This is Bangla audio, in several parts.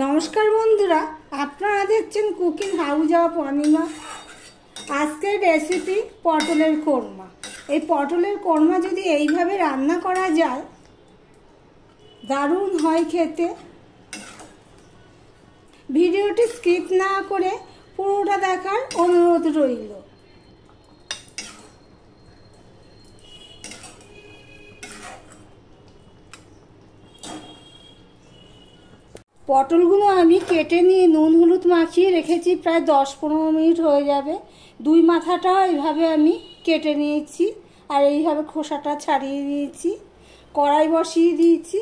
নমস্কার বন্ধুরা, আপনারা দেখছেন কুকিং হাউস অফ অনিমা। আজকের রেসিপি পটলের কোরমা। এই পটলের কোরমা যদি এইভাবে রান্না করা যায় দারুণ হয় খেতে। ভিডিওটি স্কিপ না করে পুরোটা দেখার অনুরোধ রইল। পটলগুলো আমি কেটে নিয়ে নুন হলুদ মাখিয়ে রেখেছি, প্রায় 10-15 মিনিট হয়ে যাবে। দুই মাথাটা এইভাবে আমি কেটে নিয়েছি আর এইভাবে খোসাটা ছাড়িয়ে দিয়েছি। কড়াই বসিয়ে দিয়েছি।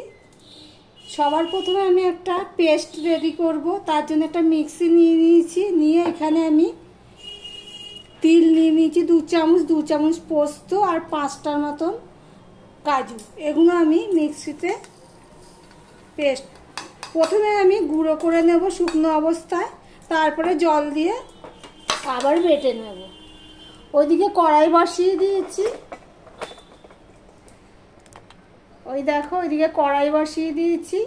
সবার প্রথমে আমি একটা পেস্ট রেডি করব, তার জন্য একটা মিক্সি নিয়ে নিয়েছি। নিয়ে এখানে আমি তিল নিয়ে নিয়েছি 2 চামচ পোস্ত আর 5টার মতন কাজু। এগুলো আমি মিক্সিতে পেস্ট প্রথমে আমি গুঁড়ো করে নেব শুকনো অবস্থায়, তারপরে জল দিয়ে আবার বেটে নেব। ওইদিকে কড়াই বসিয়ে দিয়েছি। ওই দেখো, ওইদিকে কড়াই বসিয়ে দিয়েছি।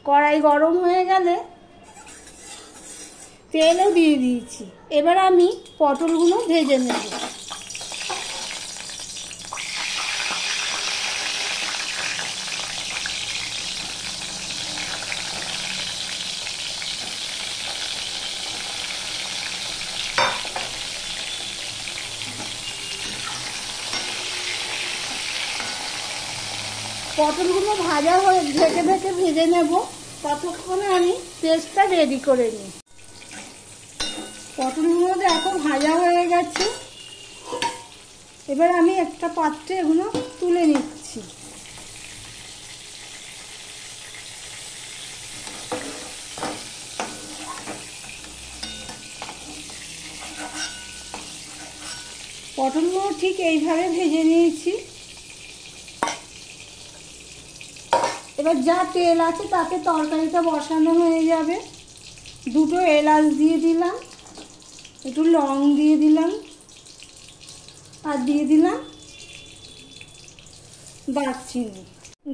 কড়াই গরম হয়ে গেলে তেলও দিয়ে দিয়েছি। এবার আমি পটলগুলো ভেজে নেব। পটলগুলো ভাজা হয়ে ঢেকে ঢেকে ভেজে নেব, ততক্ষণে আমি পেস্টটা রেডি করে নিই। পটলগুলো এখন ভাজা হয়ে গেছে। এবার আমি একটা পাত্রে এগুলো তুলে নিচ্ছি। পটলগুলো ঠিক এইভাবে ভেজে নিয়েছি। এবার যা তেল আছে তাতে তরকারিটা বসানো হয়ে যাবে। 2 এলাচ দিয়ে দিলাম, একটু লং দিয়ে দিলাম, আর দিয়ে দিলাম দারচিনি।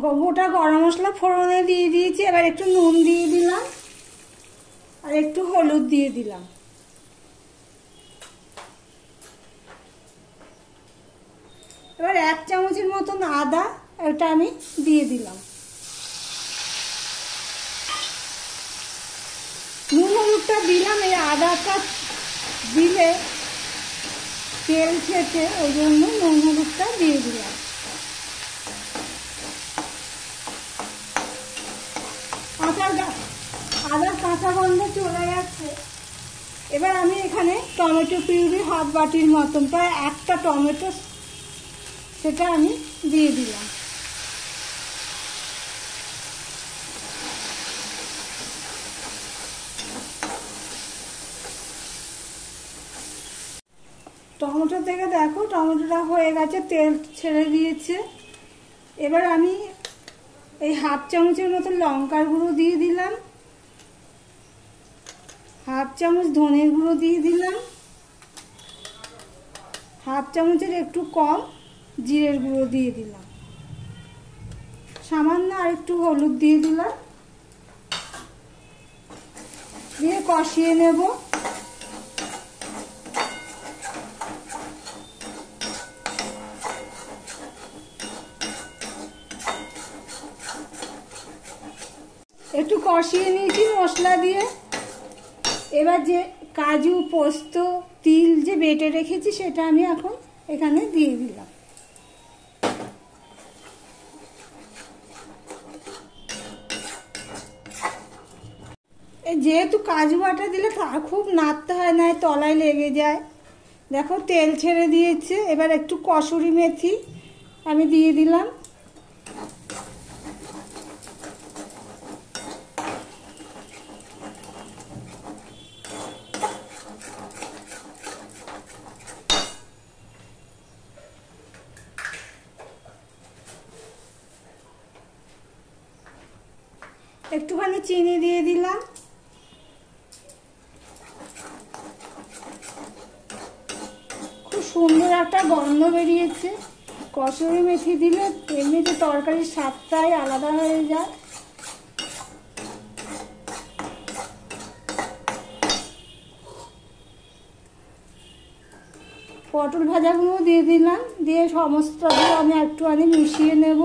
গোটা গরম মশলা ফোড়নে দিয়ে দিয়েছি। এবার একটু নুন দিয়ে দিলাম আর একটু হলুদ দিয়ে দিলাম। এবার 1 চামচের মতন আদা এটা আমি দিয়ে দিলাম। নুন হলুদটা দিলাম, এই আদাটা দিলে তেল খেতে, ওই জন্য নুন হলুদটা দিয়ে দিলাম। আদার কাঁচা গন্ধ চলে যাচ্ছে। এবার আমি এখানে টমেটো পিউরি হাফ বাটির মতন, প্রায় একটা টমেটো, সেটা আমি দিয়ে দিলাম। টমেটো থেকে দেখো টমেটোটা হয়ে গেছে, তেল ছেড়ে দিয়েছে। এবার আমি এই হাফ চামচের মতো লঙ্কার গুঁড়ো দিয়ে দিলাম, হাফ চামচ ধনের গুঁড়ো দিয়ে দিলাম, হাফ চামচের একটু কম জিরের গুঁড়ো দিয়ে দিলাম, সামান্য আর একটু হলুদ দিয়ে দিলাম। দিয়ে কষিয়ে নেব। একটু কষিয়ে নিয়েছি মশলা দিয়ে। এবার যে কাজু পোস্ত তিল যে বেটে রেখেছি সেটা আমি এখন এখানে দিয়ে দিলাম। যেহেতু কাজু বাটা দিলে খুব নাড়তে হয়, না তলায় লেগে যায়। দেখো তেল ছেড়ে দিয়েছে। এবার একটু কসুরি মেথি আমি দিয়ে দিলাম। একটুখানি চিনি দিয়ে দিলাম। খুব সুন্দর একটা গন্ধ বেরিয়েছে। কসুরি মেথি দিলে এমনিতে তরকারির স্বাদটাই আলাদা হয়ে যায়। পটল ভাজাগুলো দিয়ে দিলাম, দিয়ে সমস্তগুলো আমি একটুখানি মিশিয়ে নেব।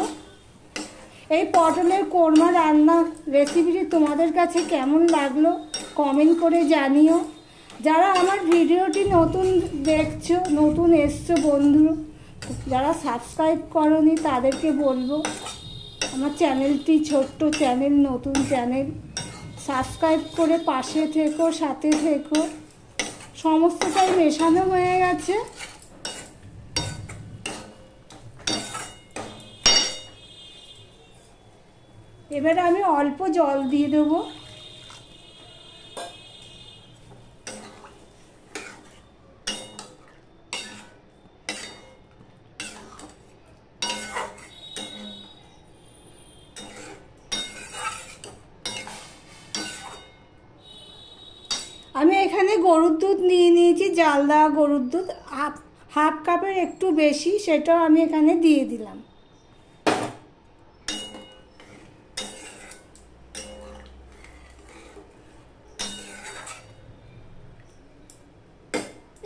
এই পটলের কোরমা রান্না রেসিপিটি তোমাদের কাছে কেমন লাগলো কমেন্ট করে জানিও। যারা আমার ভিডিওটি নতুন দেখছো, নতুন এসছো বন্ধু, যারা সাবস্ক্রাইব করনি তাদেরকে বলবো আমার চ্যানেলটি ছোট্ট চ্যানেল, নতুন চ্যানেল, সাবস্ক্রাইব করে পাশে থেকো, সাথে থেকো। সমস্তটাই মেশানো হয়ে গেছে। এবারে আমি অল্প জল দিয়ে দেবো। আমি এখানে গরুর দুধ নিয়ে নিয়েছি, জাল দেওয়া গরুর দুধ, হাফ কাপের একটু বেশি, সেটাও আমি এখানে দিয়ে দিলাম।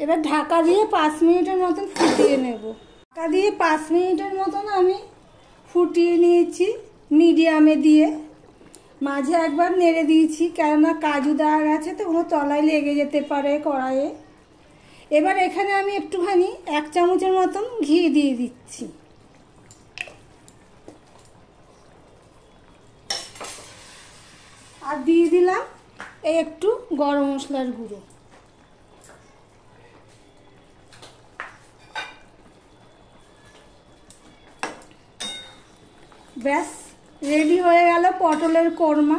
এবার ঢাকা দিয়ে 5 মিনিটের মতন ফুটিয়ে নেব। ঢাকা দিয়ে 5 মিনিটের মতন আমি ফুটিয়ে নিয়েছি মিডিয়ামে দিয়ে। মাঝে একবার নেড়ে দিয়েছি, কেননা কাজু দেওয়া গেছে তো কোনো তলায় লেগে যেতে পারে কড়াইয়ে। এবার এখানে আমি একটুখানি 1 চামচের মতন ঘি দিয়ে দিচ্ছি। আর দিয়ে দিলাম একটু গরম মশলার গুঁড়ো। ব্যাস রেডি হয়ে গেল পটলের কোরমা।